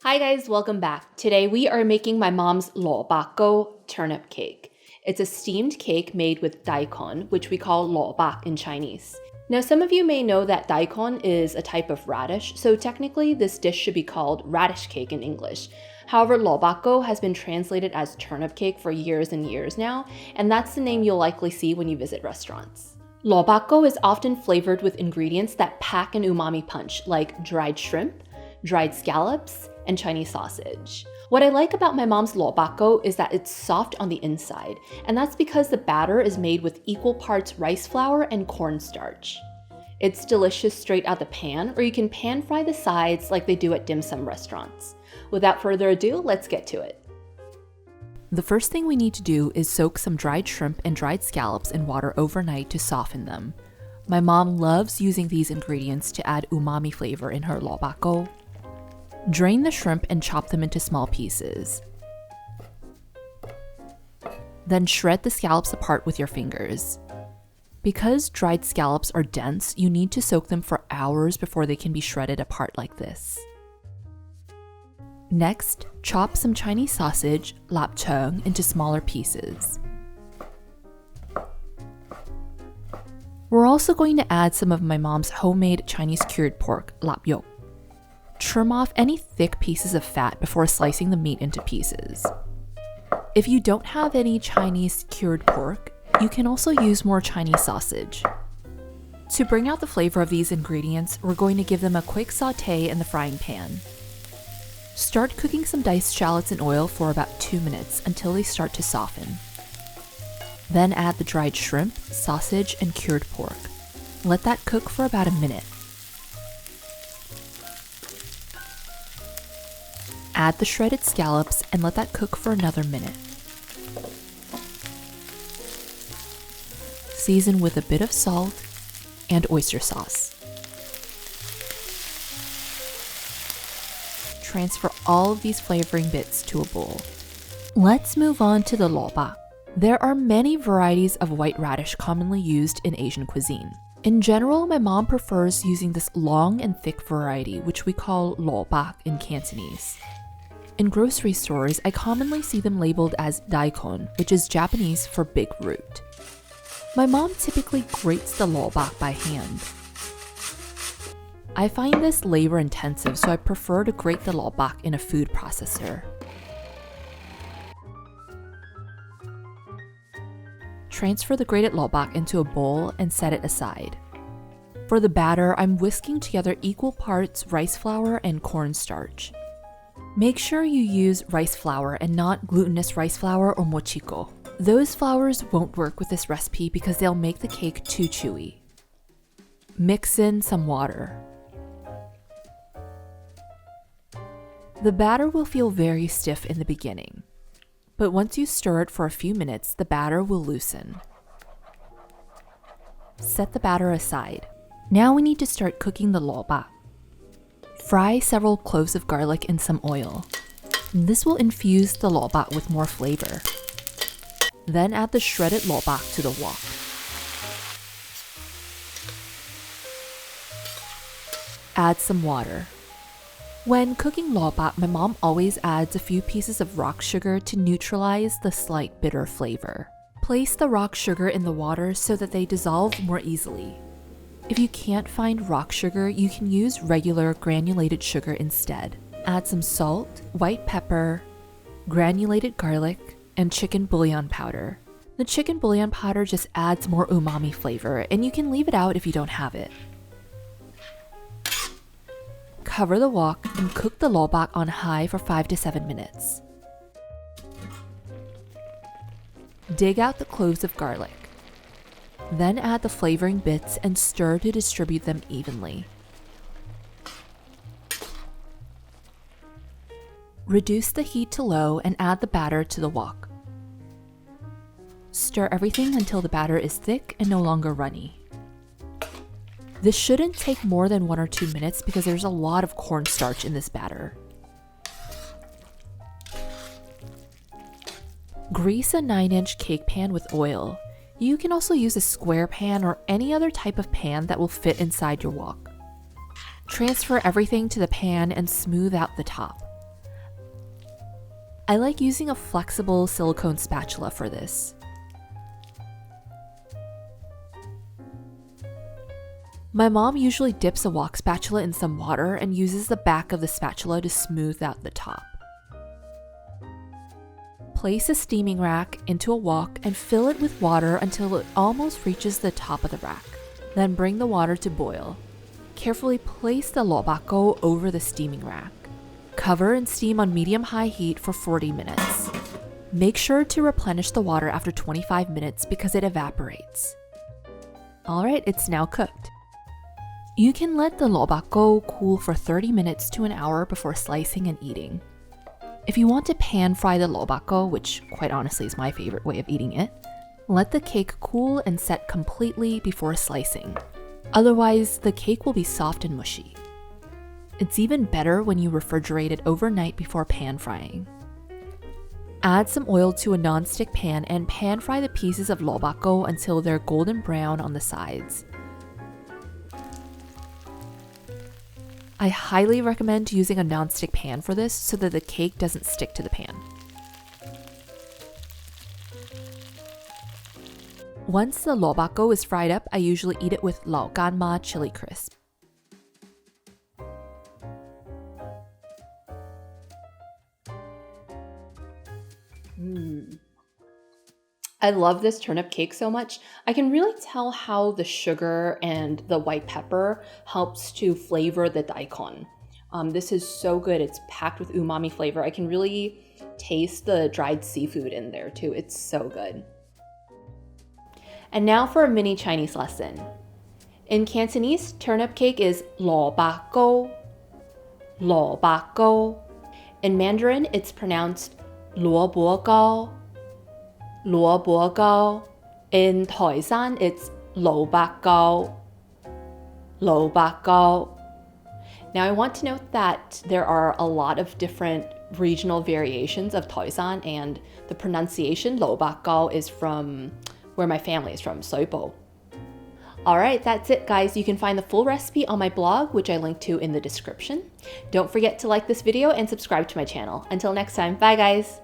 Hi guys, welcome back. Today we are making my mom's lo turnip cake. It's a steamed cake made with daikon, which we call lo in Chinese. Now some of you may know that daikon is a type of radish, so technically this dish should be called radish cake in English. However, lo has been translated as turnip cake for years and years now, and that's the name you'll likely see when you visit restaurants. Lo is often flavored with ingredients that pack an umami punch, like dried shrimp, dried scallops, and Chinese sausage. What I like about my mom's lo is that it's soft on the inside, and that's because the batter is made with equal parts rice flour and cornstarch. It's delicious straight out the pan, or you can pan fry the sides like they do at dim sum restaurants. Without further ado, let's get to it. The first thing we need to do is soak some dried shrimp and dried scallops in water overnight to soften them. My mom loves using these ingredients to add umami flavor in her lo. Drain the shrimp and chop them into small pieces. Then shred the scallops apart with your fingers. Because dried scallops are dense, you need to soak them for hours before they can be shredded apart like this. Next, chop some Chinese sausage, lapchung, into smaller pieces. We're also going to add some of my mom's homemade Chinese cured pork, lapyok. Trim off any thick pieces of fat before slicing the meat into pieces. If you don't have any Chinese cured pork, you can also use more Chinese sausage. To bring out the flavor of these ingredients, we're going to give them a quick sauté in the frying pan. Start cooking some diced shallots in oil for about 2 minutes until they start to soften. Then add the dried shrimp, sausage, and cured pork. Let that cook for about a minute. Add the shredded scallops and let that cook for another minute. Season with a bit of salt and oyster sauce. Transfer all of these flavoring bits to a bowl. Let's move on to the lo. There are many varieties of white radish commonly used in Asian cuisine. In general, my mom prefers using this long and thick variety, which we call lo in Cantonese. In grocery stores, I commonly see them labeled as daikon, which is Japanese for big root. My mom typically grates the lo by hand. I find this labor intensive, so I prefer to grate the lo in a food processor. Transfer the grated lo into a bowl and set it aside. For the batter, I'm whisking together equal parts rice flour and cornstarch. Make sure you use rice flour and not glutinous rice flour or mochiko. Those flours won't work with this recipe because they'll make the cake too chewy. Mix in some water. The batter will feel very stiff in the beginning, but once you stir it for a few minutes, the batter will loosen. Set the batter aside. Now we need to start cooking the lo. Fry several cloves of garlic in some oil. This will infuse the lo with more flavor. Then add the shredded lo to the wok. Add some water. When cooking lo, my mom always adds a few pieces of rock sugar to neutralize the slight bitter flavor. Place the rock sugar in the water so that they dissolve more easily. If you can't find rock sugar, you can use regular granulated sugar instead. Add some salt, white pepper, granulated garlic, and chicken bouillon powder. The chicken bouillon powder just adds more umami flavor, and you can leave it out if you don't have it. Cover the wok and cook the lo on high for 5 to 7 minutes. Dig out the cloves of garlic. Then add the flavoring bits and stir to distribute them evenly. Reduce the heat to low and add the batter to the wok. Stir everything until the batter is thick and no longer runny. This shouldn't take more than 1 or 2 minutes because there's a lot of cornstarch in this batter. Grease a 9-inch cake pan with oil. You can also use a square pan or any other type of pan that will fit inside your wok. Transfer everything to the pan and smooth out the top. I like using a flexible silicone spatula for this. My mom usually dips a wok spatula in some water and uses the back of the spatula to smooth out the top. Place a steaming rack into a wok and fill it with water until it almost reaches the top of the rack. Then bring the water to boil. Carefully place the lobako over the steaming rack. Cover and steam on medium-high heat for 40 minutes. Make sure to replenish the water after 25 minutes because it evaporates. Alright, it's now cooked. You can let the lobako cool for 30 minutes to an hour before slicing and eating. If you want to pan fry the lobako, which quite honestly is my favorite way of eating it, let the cake cool and set completely before slicing. Otherwise, the cake will be soft and mushy. It's even better when you refrigerate it overnight before pan frying. Add some oil to a nonstick pan and pan fry the pieces of lobako until they're golden brown on the sides. I highly recommend using a nonstick pan for this so that the cake doesn't stick to the pan. Once the lobako is fried up, I usually eat it with lao ganma chili crisp. I love this turnip cake so much. I can really tell how the sugar and the white pepper helps to flavor the daikon. This is so good. It's packed with umami flavor. I can really taste the dried seafood in there too. It's so good. And now for a mini Chinese lesson. In Cantonese, turnip cake is lo ba go, lo ba go. In Mandarin, it's pronounced luo bo gao, luo bo gao. In Toisan, it's lo ba gao, lo ba gao. Now I want to note that there are a lot of different regional variations of Toisan, and the pronunciation lo ba gao is from where my family is from, Soipo. Alright, that's it guys. You can find the full recipe on my blog, which I link to in the description. Don't forget to like this video and subscribe to my channel. Until next time, bye guys!